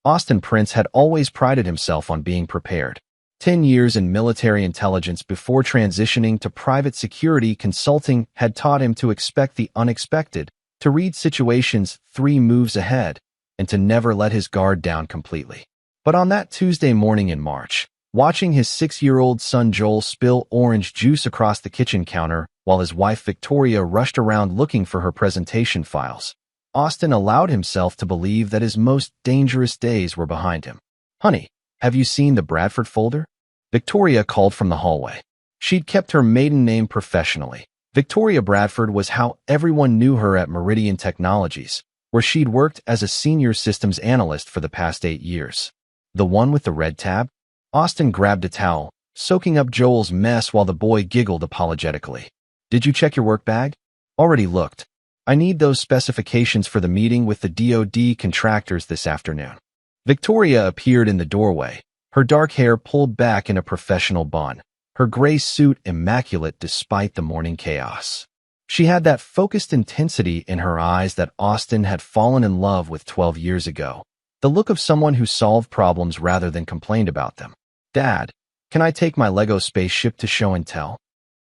Austin Prince had always prided himself on being prepared. 10 years in military intelligence before transitioning to private security consulting had taught him to expect the unexpected, to read situations 3 moves ahead, and to never let his guard down completely. But on that Tuesday morning in March, watching his 6-year-old son Joel spill orange juice across the kitchen counter while his wife Victoria rushed around looking for her presentation files, Austin allowed himself to believe that his most dangerous days were behind him. "Honey, have you seen the Bradford folder?" Victoria called from the hallway. She'd kept her maiden name professionally. Victoria Bradford was how everyone knew her at Meridian Technologies, where she'd worked as a senior systems analyst for the past 8 years. "The one with the red tab?" Austin grabbed a towel, soaking up Joel's mess while the boy giggled apologetically. "Did you check your work bag?" "Already looked. I need those specifications for the meeting with the DoD contractors this afternoon." Victoria appeared in the doorway, her dark hair pulled back in a professional bun, her gray suit immaculate despite the morning chaos. She had that focused intensity in her eyes that Austin had fallen in love with 12 years ago, the look of someone who solved problems rather than complained about them. "Dad, can I take my Lego spaceship to show and tell?"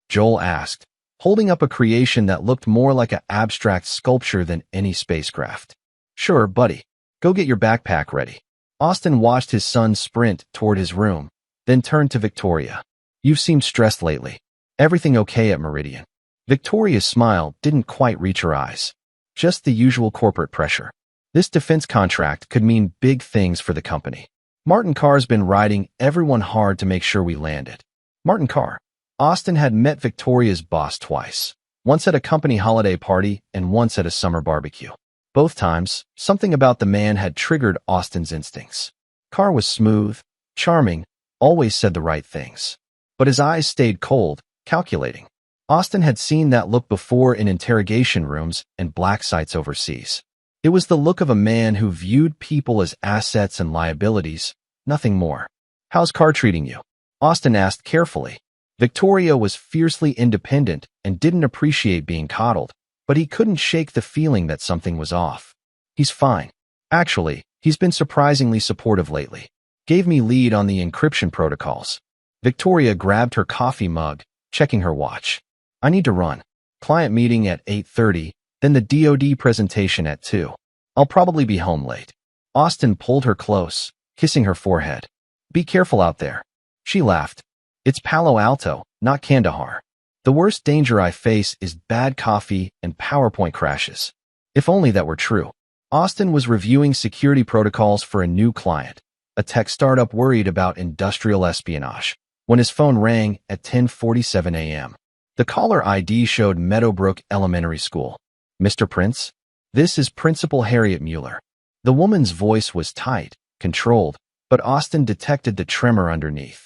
Joel asked, holding up a creation that looked more like an abstract sculpture than any spacecraft. "Sure, buddy. Go get your backpack ready." Austin watched his son sprint toward his room, then turned to Victoria. "You've seemed stressed lately. Everything okay at Meridian?" Victoria's smile didn't quite reach her eyes. "Just the usual corporate pressure. This defense contract could mean big things for the company. Martin Carr's been riding everyone hard to make sure we land it." Martin Carr. Austin had met Victoria's boss twice, once at a company holiday party and once at a summer barbecue. Both times, something about the man had triggered Austin's instincts. Carr was smooth, charming, always said the right things. But his eyes stayed cold, calculating. Austin had seen that look before in interrogation rooms and black sites overseas. It was the look of a man who viewed people as assets and liabilities, nothing more. "How's Carr treating you?" Austin asked carefully. Victoria was fiercely independent and didn't appreciate being coddled, but he couldn't shake the feeling that something was off. "He's fine. Actually, he's been surprisingly supportive lately. Gave me lead on the encryption protocols." Victoria grabbed her coffee mug, checking her watch. "I need to run. Client meeting at 8:30, then the DoD presentation at 2. I'll probably be home late." Austin pulled her close, kissing her forehead. "Be careful out there." She laughed. "It's Palo Alto, not Kandahar. The worst danger I face is bad coffee and PowerPoint crashes." If only that were true. Austin was reviewing security protocols for a new client, a tech startup worried about industrial espionage, when his phone rang at 10:47 a.m. The caller ID showed Meadowbrook Elementary School. "Mr. Prince? This is Principal Harriet Mueller." The woman's voice was tight, controlled, but Austin detected the tremor underneath.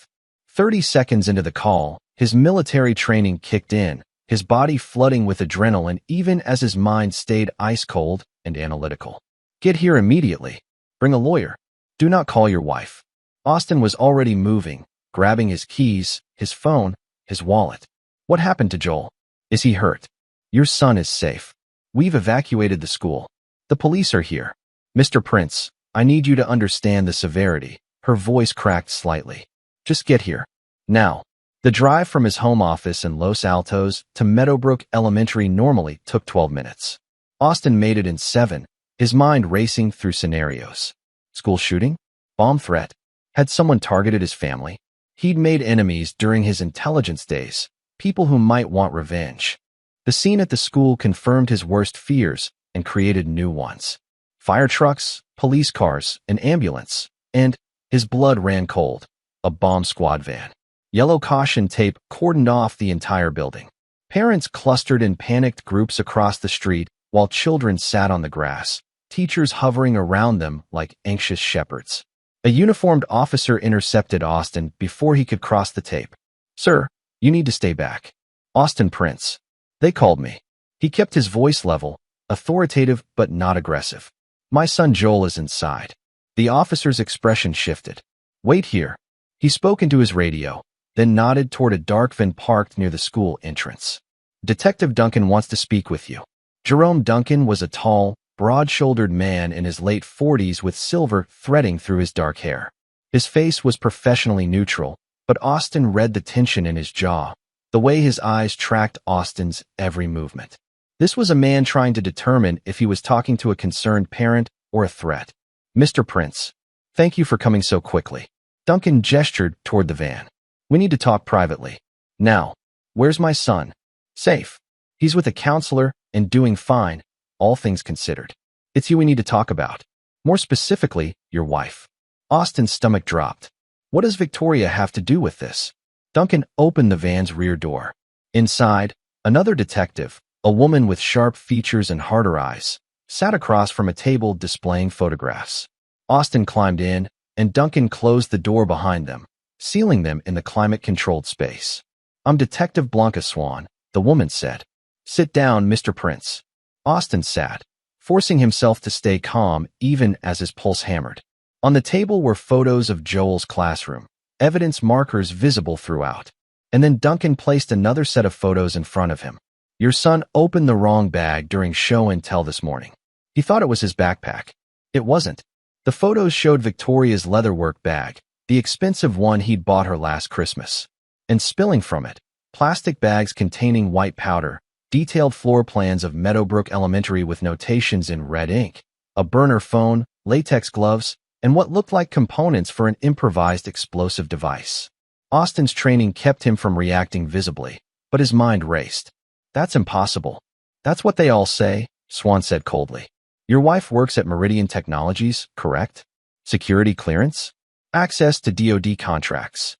30 seconds into the call, his military training kicked in, his body flooding with adrenaline even as his mind stayed ice-cold and analytical. "Get here immediately. Bring a lawyer. Do not call your wife." Austin was already moving, grabbing his keys, his phone, his wallet. "What happened to Joel? Is he hurt?" "Your son is safe. We've evacuated the school. The police are here." "Mr. Prince, I need you to understand the severity." Her voice cracked slightly. "Just get here. Now." The drive from his home office in Los Altos to Meadowbrook Elementary normally took 12 minutes. Austin made it in 7, his mind racing through scenarios. School shooting? Bomb threat? Had someone targeted his family? He'd made enemies during his intelligence days, people who might want revenge. The scene at the school confirmed his worst fears and created new ones. Fire trucks, police cars, an ambulance, and his blood ran cold. A bomb squad van. Yellow caution tape cordoned off the entire building. Parents clustered in panicked groups across the street while children sat on the grass, teachers hovering around them like anxious shepherds. A uniformed officer intercepted Austin before he could cross the tape. "Sir, you need to stay back." "Austin Prince. They called me." He kept his voice level, authoritative but not aggressive. "My son Joel is inside." The officer's expression shifted. "Wait here." He spoke into his radio, then nodded toward a dark van parked near the school entrance. "Detective Duncan wants to speak with you." Jerome Duncan was a tall, broad-shouldered man in his late 40s with silver threading through his dark hair. His face was professionally neutral, but Austin read the tension in his jaw, the way his eyes tracked Austin's every movement. This was a man trying to determine if he was talking to a concerned parent or a threat. "Mr. Prince, thank you for coming so quickly." Duncan gestured toward the van. "We need to talk privately. Now, where's my son?" "Safe. He's with a counselor and doing fine, all things considered. It's you we need to talk about. More specifically, your wife." Austin's stomach dropped. What does Victoria have to do with this? Duncan opened the van's rear door. Inside, another detective, a woman with sharp features and harder eyes, sat across from a table displaying photographs. Austin climbed in, and Duncan closed the door behind them, sealing them in the climate-controlled space. "I'm Detective Blanca Swan," the woman said. "Sit down, Mr. Prince." Austin sat, forcing himself to stay calm even as his pulse hammered. On the table were photos of Joel's classroom, evidence markers visible throughout. And then Duncan placed another set of photos in front of him. "Your son opened the wrong bag during show and tell this morning. He thought it was his backpack. It wasn't." The photos showed Victoria's leatherwork bag, the expensive one he'd bought her last Christmas. And spilling from it, plastic bags containing white powder, detailed floor plans of Meadowbrook Elementary with notations in red ink, a burner phone, latex gloves, and what looked like components for an improvised explosive device. Austin's training kept him from reacting visibly, but his mind raced. "That's impossible." "That's what they all say," Swan said coldly. "Your wife works at Meridian Technologies, correct? Security clearance? Access to DoD contracts.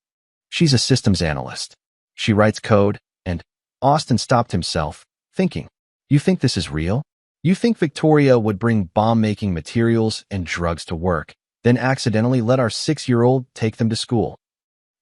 She's a systems analyst. She writes code, and—" Austin stopped himself, thinking, "You think this is real? You think Victoria would bring bomb-making materials and drugs to work, then accidentally let our 6-year-old take them to school?"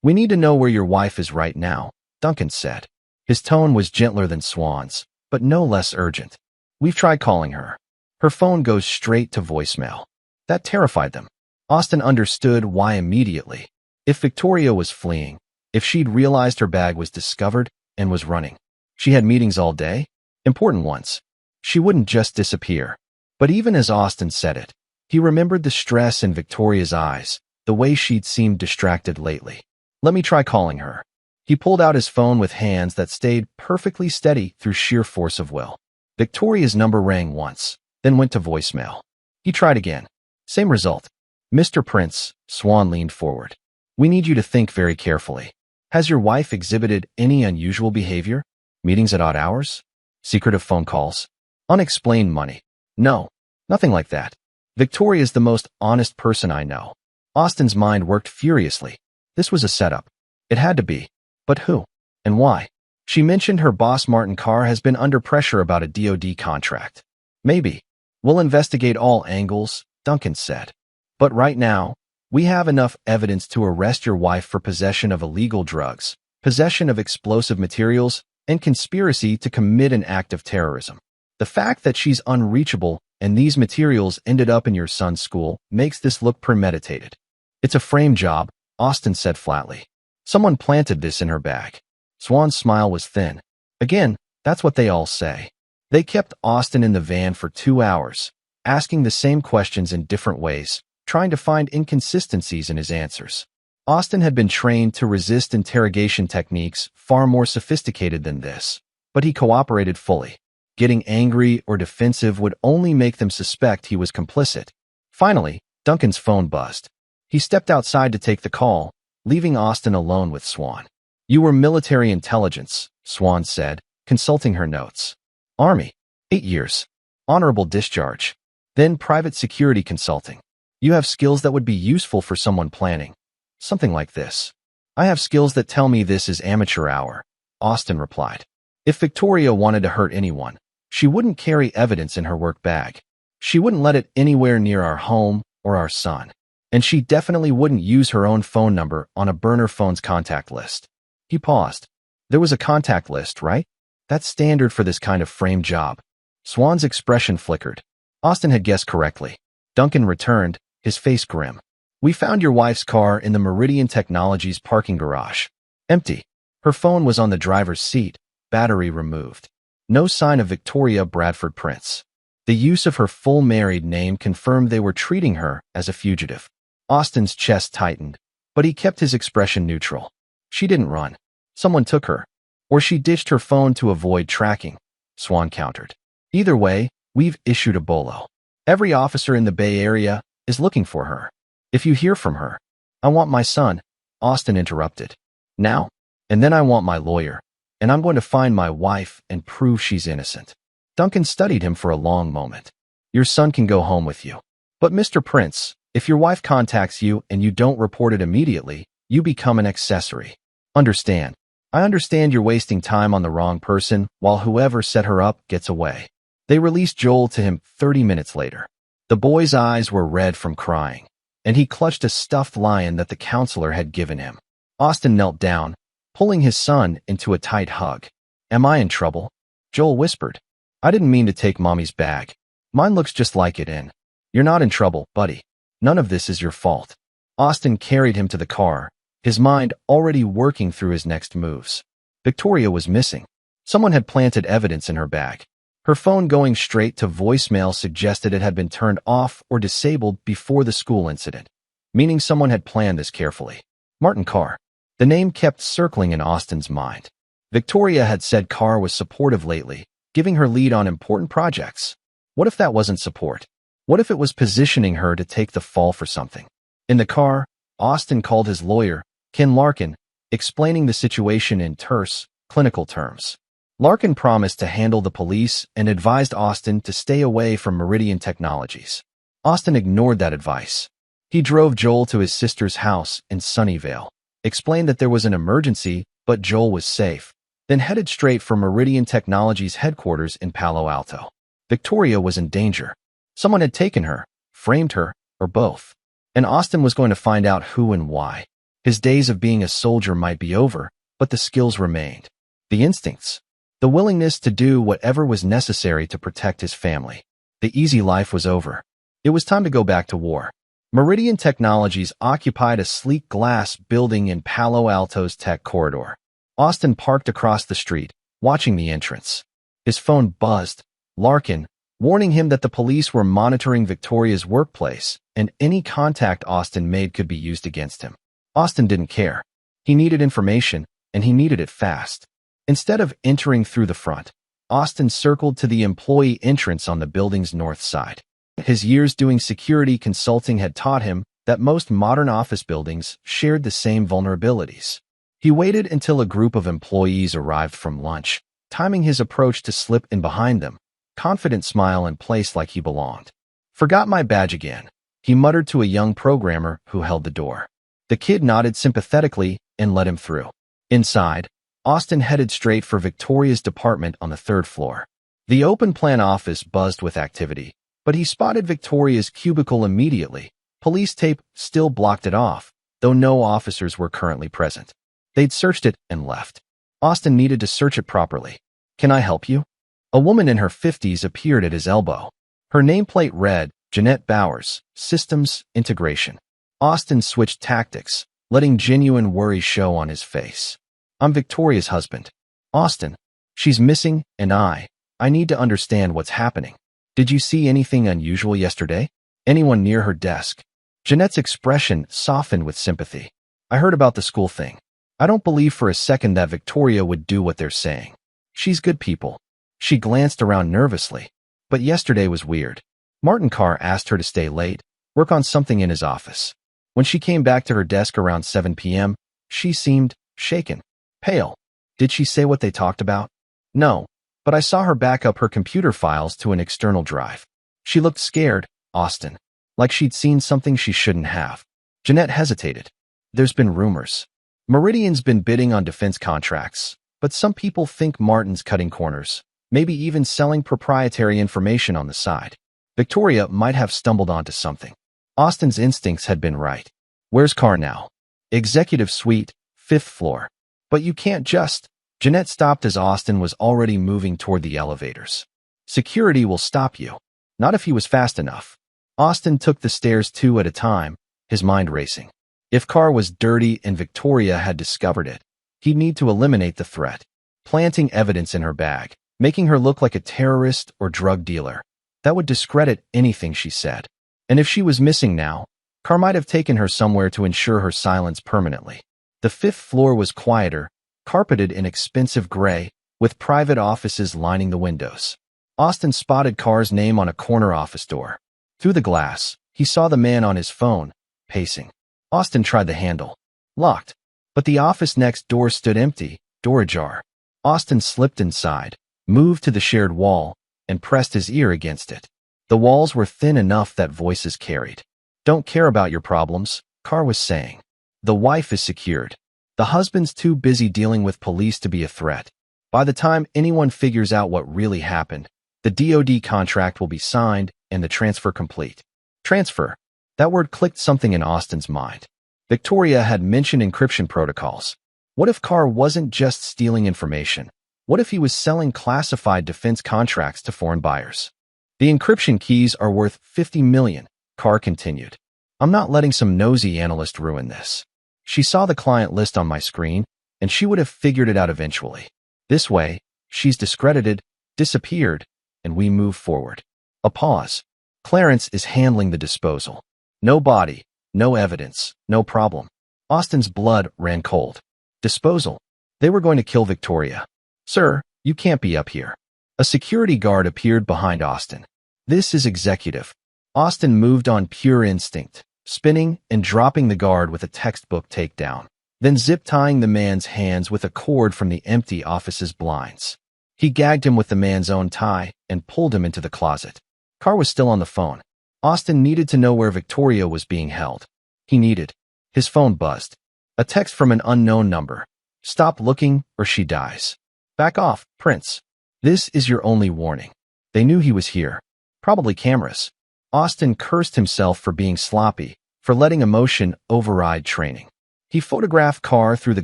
"We need to know where your wife is right now," Duncan said. His tone was gentler than Swan's, but no less urgent. "We've tried calling her. Her phone goes straight to voicemail." That terrified them. Austin understood why immediately. If Victoria was fleeing, if she'd realized her bag was discovered and was running, she had meetings all day, important ones. She wouldn't just disappear. But even as Austin said it, he remembered the stress in Victoria's eyes, the way she'd seemed distracted lately. "Let me try calling her." He pulled out his phone with hands that stayed perfectly steady through sheer force of will. Victoria's number rang once, then went to voicemail. He tried again. Same result. "Mr. Prince," Swan leaned forward. "We need you to think very carefully. Has your wife exhibited any unusual behavior? Meetings at odd hours? Secretive phone calls? Unexplained money? No, nothing like that. Victoria's the most honest person I know." Austin's mind worked furiously. This was a setup. It had to be. But who? And why? She mentioned her boss Martin Carr has been under pressure about a DoD contract. "Maybe. We'll investigate all angles," Duncan said. "But right now, we have enough evidence to arrest your wife for possession of illegal drugs, possession of explosive materials, and conspiracy to commit an act of terrorism. The fact that she's unreachable and these materials ended up in your son's school makes this look premeditated." "It's a frame job," Austin said flatly. "Someone planted this in her bag." Swan's smile was thin. "Again, that's what they all say." They kept Austin in the van for 2 hours, asking the same questions in different ways, trying to find inconsistencies in his answers. Austin had been trained to resist interrogation techniques far more sophisticated than this, but he cooperated fully. Getting angry or defensive would only make them suspect he was complicit. Finally, Duncan's phone buzzed. He stepped outside to take the call, leaving Austin alone with Swan. "You were military intelligence," Swan said, consulting her notes. "Army. 8 years. Honorable discharge. Then private security consulting. You have skills that would be useful for someone planning something like this." "I have skills that tell me this is amateur hour," Austin replied. "If Victoria wanted to hurt anyone, she wouldn't carry evidence in her work bag. She wouldn't let it anywhere near our home or our son. And she definitely wouldn't use her own phone number on a burner phone's contact list." He paused. "There was a contact list, right? That's standard for this kind of frame job." Swan's expression flickered. Austin had guessed correctly. Duncan returned, his face grim. "We found your wife's car in the Meridian Technologies parking garage. Empty. Her phone was on the driver's seat, battery removed. No sign of Victoria Bradford Prince." The use of her full married name confirmed they were treating her as a fugitive. Austin's chest tightened, but he kept his expression neutral. She didn't run. Someone took her. Or she ditched her phone to avoid tracking, Swan countered. Either way, we've issued a bolo. Every officer in the Bay Area is looking for her. If you hear from her, I want my son, Austin interrupted. Now? And then I want my lawyer, and I'm going to find my wife and prove she's innocent. Duncan studied him for a long moment. Your son can go home with you. But Mr. Prince, if your wife contacts you and you don't report it immediately, you become an accessory. Understand? I understand you're wasting time on the wrong person while whoever set her up gets away. They released Joel to him 30 minutes later. The boy's eyes were red from crying, and he clutched a stuffed lion that the counselor had given him. Austin knelt down, pulling his son into a tight hug. Am I in trouble? Joel whispered. I didn't mean to take Mommy's bag. Mine looks just like it in. You're not in trouble, buddy. None of this is your fault. Austin carried him to the car, his mind already working through his next moves. Victoria was missing. Someone had planted evidence in her bag. Her phone going straight to voicemail suggested it had been turned off or disabled before the school incident, meaning someone had planned this carefully. Martin Carr. The name kept circling in Austin's mind. Victoria had said Carr was supportive lately, giving her lead on important projects. What if that wasn't support? What if it was positioning her to take the fall for something? In the car, Austin called his lawyer, Ken Larkin, explaining the situation in terse, clinical terms. Larkin promised to handle the police and advised Austin to stay away from Meridian Technologies. Austin ignored that advice. He drove Joel to his sister's house in Sunnyvale, explained that there was an emergency, but Joel was safe, then headed straight for Meridian Technologies headquarters in Palo Alto. Victoria was in danger. Someone had taken her, framed her, or both. And Austin was going to find out who and why. His days of being a soldier might be over, but the skills remained. The instincts. The willingness to do whatever was necessary to protect his family. The easy life was over. It was time to go back to war. Meridian Technologies occupied a sleek glass building in Palo Alto's tech corridor. Austin parked across the street, watching the entrance. His phone buzzed. Larkin, warning him that the police were monitoring Victoria's workplace, and any contact Austin made could be used against him. Austin didn't care. He needed information, and he needed it fast. Instead of entering through the front, Austin circled to the employee entrance on the building's north side. His years doing security consulting had taught him that most modern office buildings shared the same vulnerabilities. He waited until a group of employees arrived from lunch, timing his approach to slip in behind them, confident smile in place like he belonged. Forgot my badge again, he muttered to a young programmer who held the door. The kid nodded sympathetically and let him through. Inside, Austin headed straight for Victoria's department on the 3rd floor. The open-plan office buzzed with activity, but he spotted Victoria's cubicle immediately. Police tape still blocked it off, though no officers were currently present. They'd searched it and left. Austin needed to search it properly. Can I help you? A woman in her 50s appeared at his elbow. Her nameplate read, Jeanette Bowers, Systems Integration. Austin switched tactics, letting genuine worry show on his face. I'm Victoria's husband. Austin. She's missing, and I need to understand what's happening. Did you see anything unusual yesterday? Anyone near her desk? Jeanette's expression softened with sympathy. I heard about the school thing. I don't believe for a second that Victoria would do what they're saying. She's good people. She glanced around nervously. But yesterday was weird. Martin Carr asked her to stay late, work on something in his office. When she came back to her desk around 7 p.m., she seemed shaken, pale. Did she say what they talked about? No, but I saw her back up her computer files to an external drive. She looked scared, Austin, like she'd seen something she shouldn't have. Jeanette hesitated. There's been rumors. Meridian's been bidding on defense contracts, but some people think Martin's cutting corners, maybe even selling proprietary information on the side. Victoria might have stumbled onto something. Austin's instincts had been right. Where's Carr now? Executive suite, 5th floor. But you can't just... Jeanette stopped as Austin was already moving toward the elevators. Security will stop you. Not if he was fast enough. Austin took the stairs 2 at a time, his mind racing. If Carr was dirty and Victoria had discovered it, he'd need to eliminate the threat. Planting evidence in her bag, making her look like a terrorist or drug dealer. That would discredit anything she said. And if she was missing now, Carr might have taken her somewhere to ensure her silence permanently. The fifth floor was quieter, carpeted in expensive gray, with private offices lining the windows. Austin spotted Carr's name on a corner office door. Through the glass, he saw the man on his phone, pacing. Austin tried the handle. Locked. But the office next door stood empty, door ajar. Austin slipped inside, moved to the shared wall, and pressed his ear against it. The walls were thin enough that voices carried. Don't care about your problems, Carr was saying. The wife is secured. The husband's too busy dealing with police to be a threat. By the time anyone figures out what really happened, the DoD contract will be signed and the transfer complete. Transfer. That word clicked something in Austin's mind. Victoria had mentioned encryption protocols. What if Carr wasn't just stealing information? What if he was selling classified defense contracts to foreign buyers? The encryption keys are worth $50 million, Carr continued. I'm not letting some nosy analyst ruin this. She saw the client list on my screen, and she would have figured it out eventually. This way, she's discredited, disappeared, and we move forward. A pause. Clarence is handling the disposal. No body, no evidence, no problem. Austin's blood ran cold. Disposal. They were going to kill Victoria. Sir, you can't be up here. A security guard appeared behind Austin. This is executive. Austin moved on pure instinct, spinning and dropping the guard with a textbook takedown, then zip-tying the man's hands with a cord from the empty office's blinds. He gagged him with the man's own tie and pulled him into the closet. Carr was still on the phone. Austin needed to know where Victoria was being held. He needed. His phone buzzed. A text from an unknown number. Stop looking or she dies. Back off, Prince. This is your only warning. They knew he was here. Probably cameras. Austin cursed himself for being sloppy, for letting emotion override training. He photographed Carr through the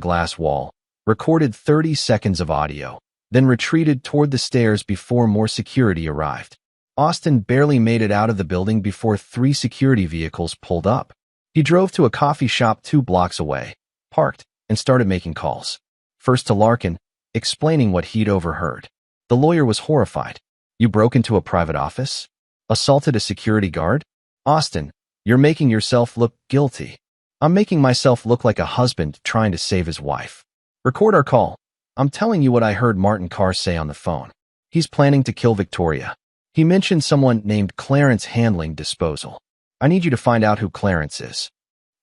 glass wall, recorded 30 seconds of audio, then retreated toward the stairs before more security arrived. Austin barely made it out of the building before 3 security vehicles pulled up. He drove to a coffee shop 2 blocks away, parked, and started making calls. First to Larkin, explaining what he'd overheard. The lawyer was horrified. You broke into a private office? Assaulted a security guard? Austin, you're making yourself look guilty. I'm making myself look like a husband trying to save his wife. Record our call. I'm telling you what I heard Martin Carr say on the phone. He's planning to kill Victoria. He mentioned someone named Clarence handling disposal. I need you to find out who Clarence is.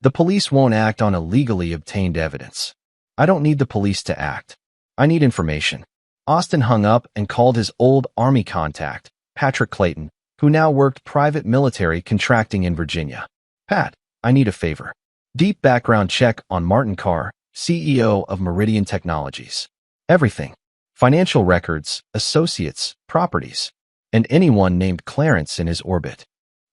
The police won't act on illegally obtained evidence. I don't need the police to act. I need information. Austin hung up and called his old Army contact, Patrick Clayton, who now worked private military contracting in Virginia. Pat, I need a favor. Deep background check on Martin Carr, CEO of Meridian Technologies. Everything. Financial records, associates, properties, and anyone named Clarence in his orbit.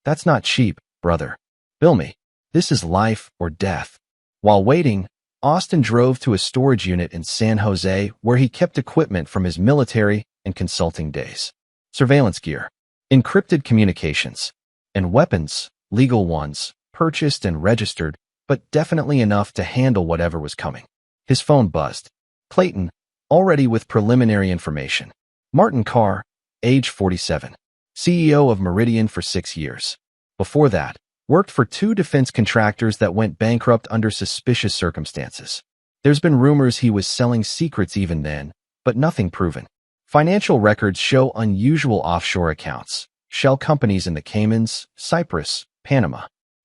That's not cheap, brother. Bill me. This is life or death. While waiting, Austin drove to a storage unit in San Jose where he kept equipment from his military and consulting days. Surveillance gear, encrypted communications, and weapons, legal ones, purchased and registered, but definitely enough to handle whatever was coming. His phone buzzed. Clayton, already with preliminary information. Martin Carr, age 47, CEO of Meridian for 6 years. Before that, worked for 2 defense contractors that went bankrupt under suspicious circumstances. There's been rumors he was selling secrets even then, but nothing proven. Financial records show unusual offshore accounts, shell companies in the Caymans, Cyprus, Panama.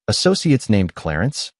Associates named Clarence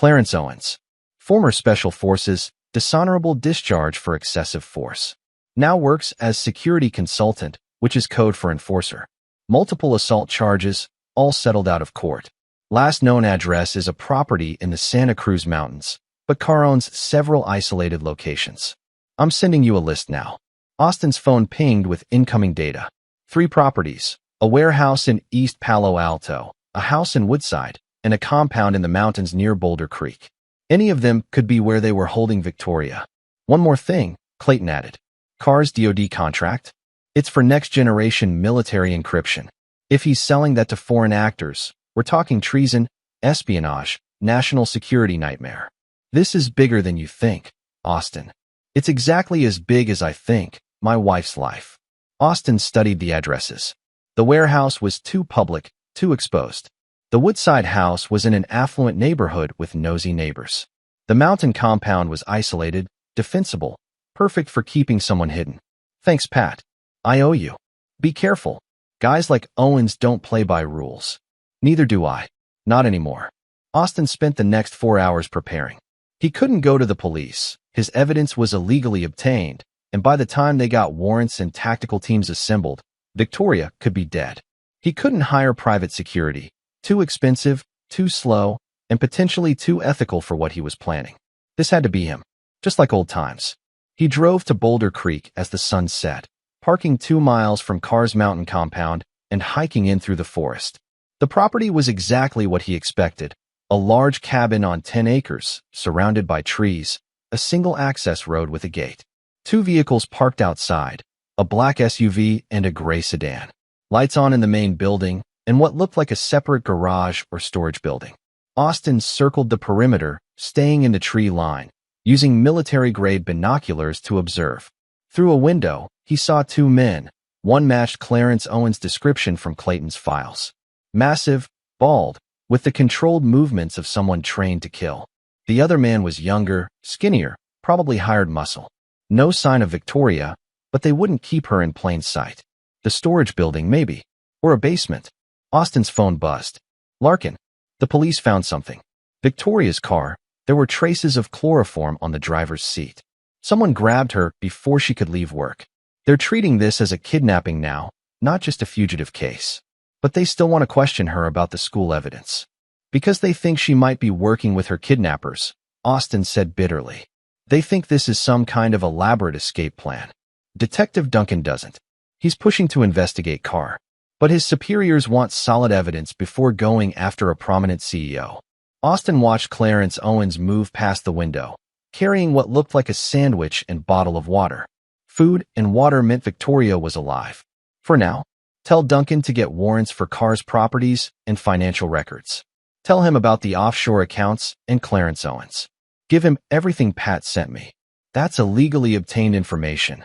Owens. Former Special Forces, dishonorable discharge for excessive force. Now works as security consultant, which is code for enforcer. Multiple assault charges, all settled out of court. Last known address is a property in the Santa Cruz Mountains, but Carr owns several isolated locations. I'm sending you a list now. Austin's phone pinged with incoming data. 3 properties, a warehouse in East Palo Alto, a house in Woodside, and a compound in the mountains near Boulder Creek. Any of them could be where they were holding Victoria. One more thing, Clayton added. Carr's DoD contract? It's for next-generation military encryption. If he's selling that to foreign actors, we're talking treason, espionage, national security nightmare. This is bigger than you think, Austin. It's exactly as big as I think, my wife's life. Austin studied the addresses. The warehouse was too public, too exposed. The Woodside house was in an affluent neighborhood with nosy neighbors. The mountain compound was isolated, defensible, perfect for keeping someone hidden. Thanks, Pat. I owe you. Be careful. Guys like Owens don't play by rules. Neither do I. Not anymore. Austin spent the next 4 hours preparing. He couldn't go to the police. His evidence was illegally obtained, and by the time they got warrants and tactical teams assembled, Victoria could be dead. He couldn't hire private security. Too expensive, too slow, and potentially too ethical for what he was planning. This had to be him, just like old times. He drove to Boulder Creek as the sun set, parking 2 miles from Carr's mountain compound and hiking in through the forest. The property was exactly what he expected, a large cabin on 10 acres, surrounded by trees, a single access road with a gate. 2 vehicles parked outside, a black SUV and a gray sedan. Lights on in the main building, and what looked like a separate garage or storage building. Austin circled the perimeter, staying in the tree line, using military-grade binoculars to observe. Through a window, he saw 2 men. One matched Clarence Owens' description from Clayton's files. Massive, bald, with the controlled movements of someone trained to kill. The other man was younger, skinnier, probably hired muscle. No sign of Victoria, but they wouldn't keep her in plain sight. The storage building, maybe. Or a basement. Austin's phone buzzed. Larkin. The police found something. Victoria's car. There were traces of chloroform on the driver's seat. Someone grabbed her before she could leave work. They're treating this as a kidnapping now, not just a fugitive case. But they still want to question her about the school evidence. Because they think she might be working with her kidnappers, Austin said bitterly. They think this is some kind of elaborate escape plan. Detective Duncan doesn't. He's pushing to investigate Carr. But his superiors want solid evidence before going after a prominent CEO. Austin watched Clarence Owens move past the window, carrying what looked like a sandwich and bottle of water. Food and water meant Victoria was alive. For now, tell Duncan to get warrants for Carr's properties and financial records. Tell him about the offshore accounts and Clarence Owens. Give him everything Pat sent me. That's illegally obtained information.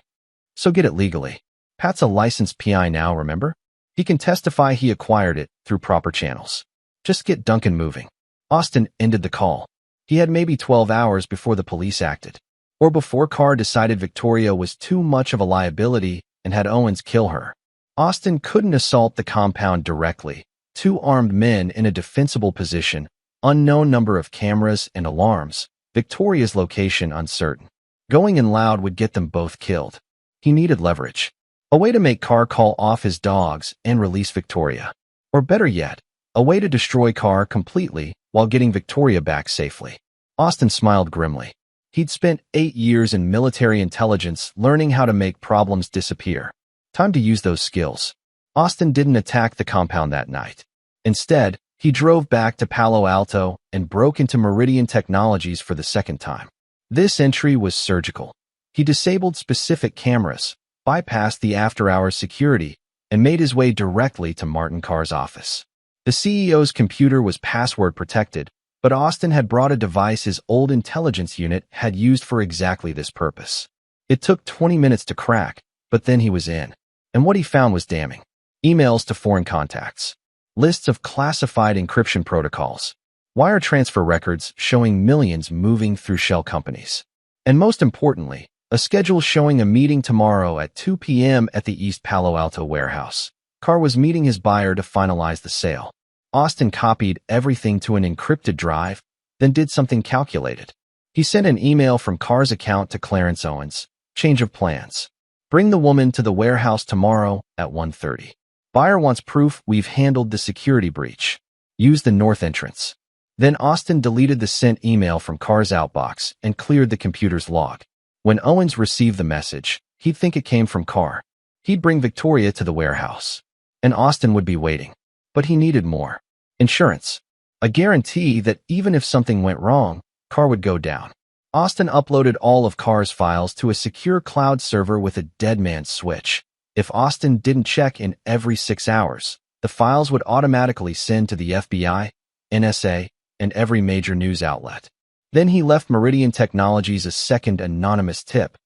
So get it legally. Pat's a licensed PI now, remember? He can testify he acquired it through proper channels. Just get Duncan moving. Austin ended the call. He had maybe 12 hours before the police acted. Or before Carr decided Victoria was too much of a liability and had Owens kill her. Austin couldn't assault the compound directly. 2 armed men in a defensible position, unknown number of cameras and alarms, Victoria's location uncertain. Going in loud would get them both killed. He needed leverage. A way to make Carr call off his dogs and release Victoria. Or better yet, a way to destroy Carr completely while getting Victoria back safely. Austin smiled grimly. He'd spent 8 years in military intelligence learning how to make problems disappear. Time to use those skills. Austin didn't attack the compound that night. Instead, he drove back to Palo Alto and broke into Meridian Technologies for the second time. This entry was surgical. He disabled specific cameras, bypassed the after-hours security, and made his way directly to Martin Carr's office. The CEO's computer was password protected, but Austin had brought a device his old intelligence unit had used for exactly this purpose. It took 20 minutes to crack, but then he was in. And what he found was damning. Emails to foreign contacts. Lists of classified encryption protocols. Wire transfer records showing millions moving through shell companies. And most importantly, a schedule showing a meeting tomorrow at 2 p.m. at the East Palo Alto warehouse. Carr was meeting his buyer to finalize the sale. Austin copied everything to an encrypted drive, then did something calculated. He sent an email from Carr's account to Clarence Owens. Change of plans. Bring the woman to the warehouse tomorrow at 1:30. Buyer wants proof we've handled the security breach. Use the north entrance. Then Austin deleted the sent email from Carr's outbox and cleared the computer's log. When Owens received the message, he'd think it came from Carr. He'd bring Victoria to the warehouse. And Austin would be waiting. But he needed more. Insurance. A guarantee that even if something went wrong, Carr would go down. Austin uploaded all of Carr's files to a secure cloud server with a dead man's switch. If Austin didn't check in every 6 hours, the files would automatically send to the FBI, NSA, and every major news outlet. Then he left Meridian Technologies a second anonymous tip.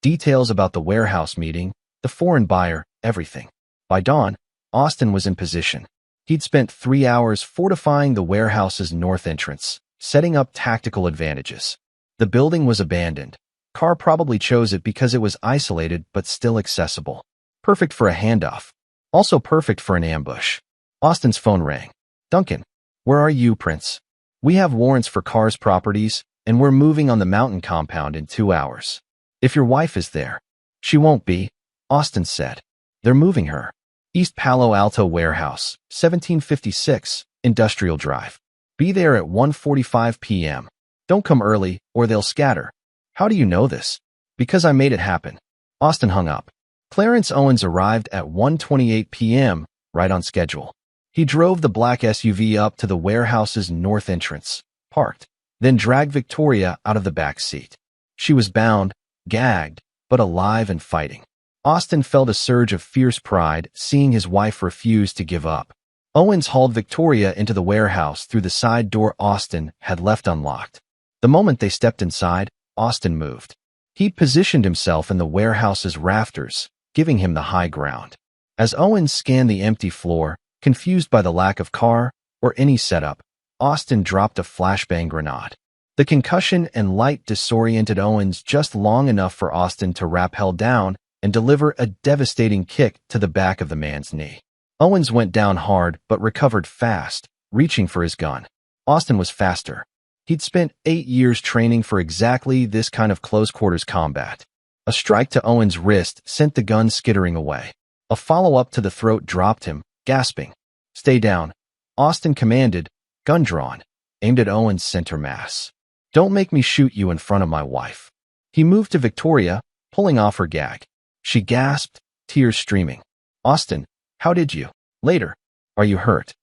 Details about the warehouse meeting, the foreign buyer, everything. By dawn, Austin was in position. He'd spent 3 hours fortifying the warehouse's north entrance, setting up tactical advantages. The building was abandoned. Carr probably chose it because it was isolated but still accessible. Perfect for a handoff. Also perfect for an ambush. Austin's phone rang. "Duncan, where are you, Prince? We have warrants for Carr's properties, and we're moving on the mountain compound in 2 hours. If your wife is there." "She won't be," Austin said. "They're moving her. East Palo Alto Warehouse, 1756, Industrial Drive. Be there at 1:45 p.m. Don't come early, or they'll scatter." "How do you know this?" "Because I made it happen." Austin hung up. Clarence Owens arrived at 1:28 p.m., right on schedule. He drove the black SUV up to the warehouse's north entrance, parked, then dragged Victoria out of the back seat. She was bound, gagged, but alive and fighting. Austin felt a surge of fierce pride seeing his wife refuse to give up. Owens hauled Victoria into the warehouse through the side door Austin had left unlocked. The moment they stepped inside, Austin moved. He positioned himself in the warehouse's rafters, giving him the high ground. As Owens scanned the empty floor, confused by the lack of Carr or any setup, Austin dropped a flashbang grenade. The concussion and light disoriented Owens just long enough for Austin to rappel down and deliver a devastating kick to the back of the man's knee. Owens went down hard but recovered fast, reaching for his gun. Austin was faster. He'd spent 8 years training for exactly this kind of close-quarters combat. A strike to Owens' wrist sent the gun skittering away. A follow-up to the throat dropped him, gasping. "Stay down," Austin commanded, gun drawn, aimed at Owens' center mass. "Don't make me shoot you in front of my wife." He moved to Victoria, pulling off her gag. She gasped, tears streaming. "Austin, how did you?" "Later." "Are you hurt?"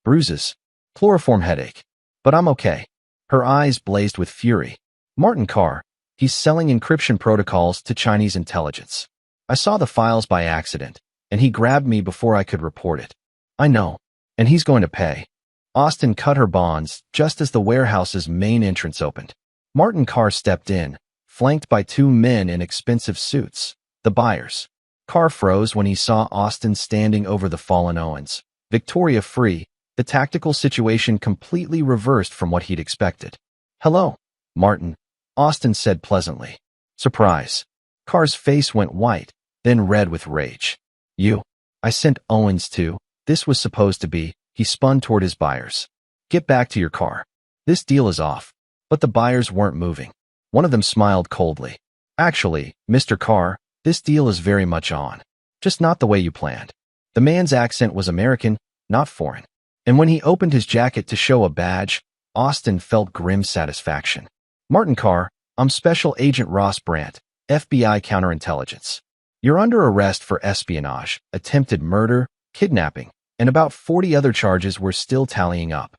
"Bruises. Chloroform headache. But I'm okay." Her eyes blazed with fury. "Martin Carr, he's selling encryption protocols to Chinese intelligence. I saw the files by accident, and he grabbed me before I could report it." "I know. And he's going to pay." Austin cut her bonds just as the warehouse's main entrance opened. Martin Carr stepped in, flanked by 2 men in expensive suits, the buyers. Carr froze when he saw Austin standing over the fallen Owens. Victoria free, the tactical situation completely reversed from what he'd expected. "Hello, Martin," Austin said pleasantly. "Surprise." Carr's face went white, then red with rage. "You. I sent Owens to. This was supposed to be." He spun toward his buyers. "Get back to your car. This deal is off." But the buyers weren't moving. One of them smiled coldly. "Actually, Mr. Carr, this deal is very much on. Just not the way you planned." The man's accent was American, not foreign. And when he opened his jacket to show a badge, Austin felt grim satisfaction. "Martin Carr, I'm Special Agent Ross Brandt, FBI Counterintelligence. You're under arrest for espionage, attempted murder, kidnapping, and about 40 other charges we're still tallying up."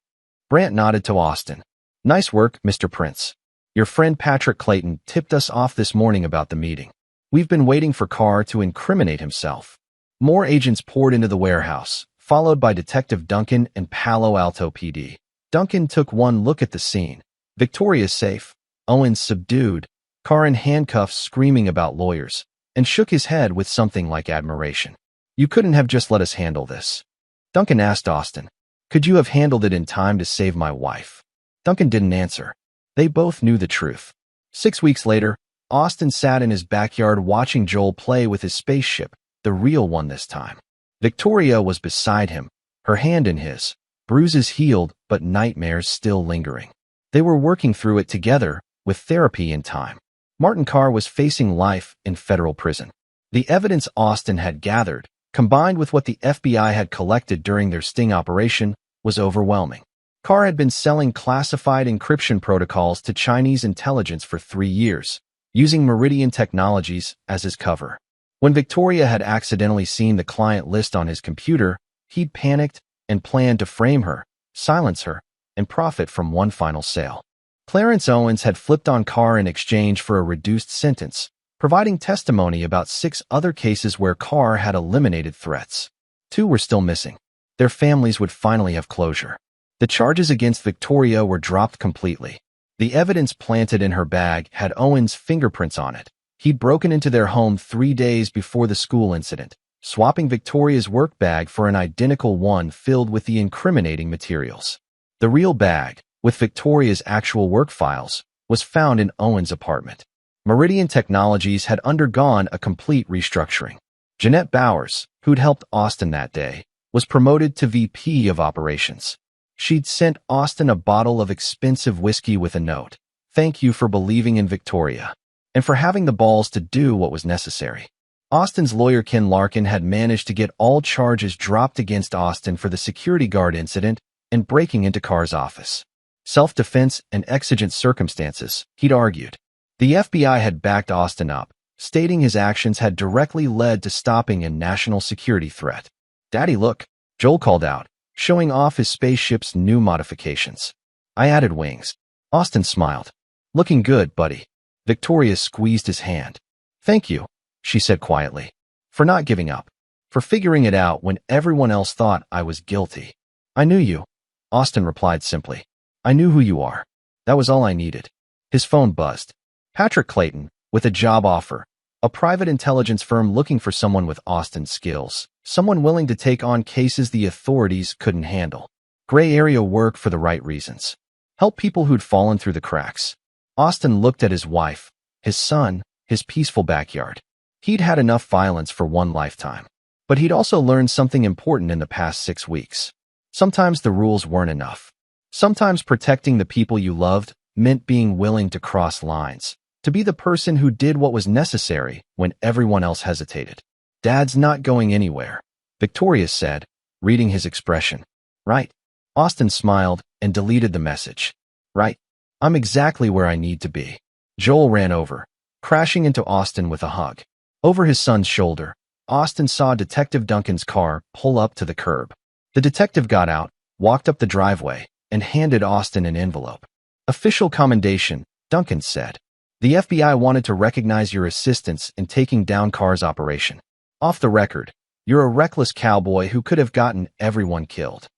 Brandt nodded to Austin. "Nice work, Mr. Prince. Your friend Patrick Clayton tipped us off this morning about the meeting. We've been waiting for Carr to incriminate himself." More agents poured into the warehouse, followed by Detective Duncan and Palo Alto PD. Duncan took one look at the scene. Victoria's safe, Owens subdued, Carr in handcuffs screaming about lawyers, and shook his head with something like admiration. "You couldn't have just let us handle this." Duncan asked Austin, "Could you have handled it in time to save my wife?" Duncan didn't answer. They both knew the truth. 6 weeks later, Austin sat in his backyard watching Joel play with his spaceship, the real one this time. Victoria was beside him, her hand in his, bruises healed but nightmares still lingering. They were working through it together, with therapy in time. Martin Carr was facing life in federal prison. The evidence Austin had gathered, combined with what the FBI had collected during their sting operation, was overwhelming. Carr had been selling classified encryption protocols to Chinese intelligence for 3 years, using Meridian Technologies as his cover. When Victoria had accidentally seen the client list on his computer, he'd panicked and planned to frame her, silence her, and profit from one final sale. Clarence Owens had flipped on Carr in exchange for a reduced sentence, providing testimony about 6 other cases where Carr had eliminated threats. 2 were still missing. Their families would finally have closure. The charges against Victoria were dropped completely. The evidence planted in her bag had Owens' fingerprints on it. He'd broken into their home 3 days before the school incident, swapping Victoria's work bag for an identical one filled with the incriminating materials. The real bag, with Victoria's actual work files, was found in Owen's apartment. Meridian Technologies had undergone a complete restructuring. Jeanette Bowers, who'd helped Austin that day, was promoted to VP of Operations. She'd sent Austin a bottle of expensive whiskey with a note. "Thank you for believing in Victoria, and for having the balls to do what was necessary." Austin's lawyer Ken Larkin had managed to get all charges dropped against Austin for the security guard incident and breaking into Carr's office. Self-defense and exigent circumstances, he'd argued. The FBI had backed Austin up, stating his actions had directly led to stopping a national security threat. "Daddy, look," Joel called out, showing off his spaceship's new modifications. "I added wings." Austin smiled. "Looking good, buddy." Victoria squeezed his hand. "Thank you," she said quietly, "for not giving up, for figuring it out when everyone else thought I was guilty." "I knew you," Austin replied simply. "I knew who you are. That was all I needed." His phone buzzed. Patrick Clayton, with a job offer, a private intelligence firm looking for someone with Austin's skills, someone willing to take on cases the authorities couldn't handle. Gray area work for the right reasons. Help people who'd fallen through the cracks. Austin looked at his wife, his son, his peaceful backyard. He'd had enough violence for one lifetime. But he'd also learned something important in the past 6 weeks. Sometimes the rules weren't enough. Sometimes protecting the people you loved meant being willing to cross lines, to be the person who did what was necessary when everyone else hesitated. "Dad's not going anywhere," Victoria said, reading his expression. "Right." Austin smiled and deleted the message. "Right. I'm exactly where I need to be." Joel ran over, crashing into Austin with a hug. Over his son's shoulder, Austin saw Detective Duncan's car pull up to the curb. The detective got out, walked up the driveway, and handed Austin an envelope. "Official commendation," Duncan said. "The FBI wanted to recognize your assistance in taking down Carr's operation. Off the record, you're a reckless cowboy who could have gotten everyone killed."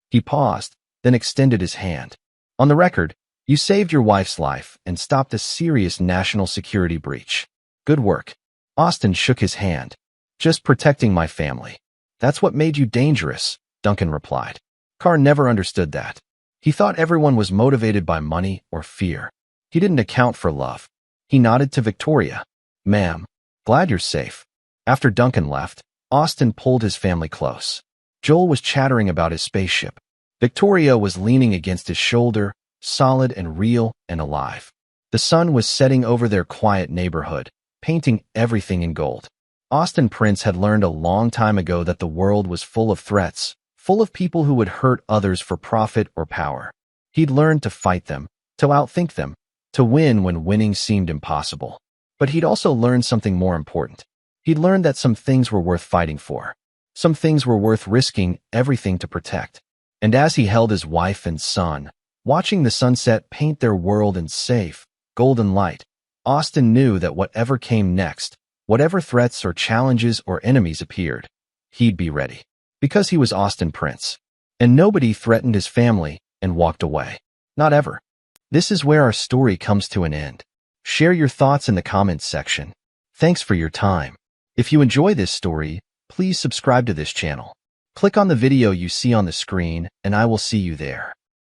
He paused, then extended his hand. "On the record, you saved your wife's life and stopped a serious national security breach. Good work." Austin shook his hand. "Just protecting my family. That's what made you dangerous," Duncan replied. Carr never understood that. He thought everyone was motivated by money or fear. He didn't account for love. He nodded to Victoria. "Ma'am, glad you're safe." After Duncan left, Austin pulled his family close. Joel was chattering about his spaceship. Victoria was leaning against his shoulder, solid and real and alive. The sun was setting over their quiet neighborhood, painting everything in gold. Austin Prince had learned a long time ago that the world was full of threats, full of people who would hurt others for profit or power. He'd learned to fight them, to outthink them, to win when winning seemed impossible. But he'd also learned something more important. He'd learned that some things were worth fighting for. Some things were worth risking everything to protect. And as he held his wife and son, watching the sunset paint their world in safe, golden light, Austin knew that whatever came next, whatever threats or challenges or enemies appeared, he'd be ready. Because he was Austin Prince. And nobody threatened his family and walked away. Not ever. This is where our story comes to an end. Share your thoughts in the comments section. Thanks for your time. If you enjoy this story, please subscribe to this channel. Click on the video you see on the screen, and I will see you there.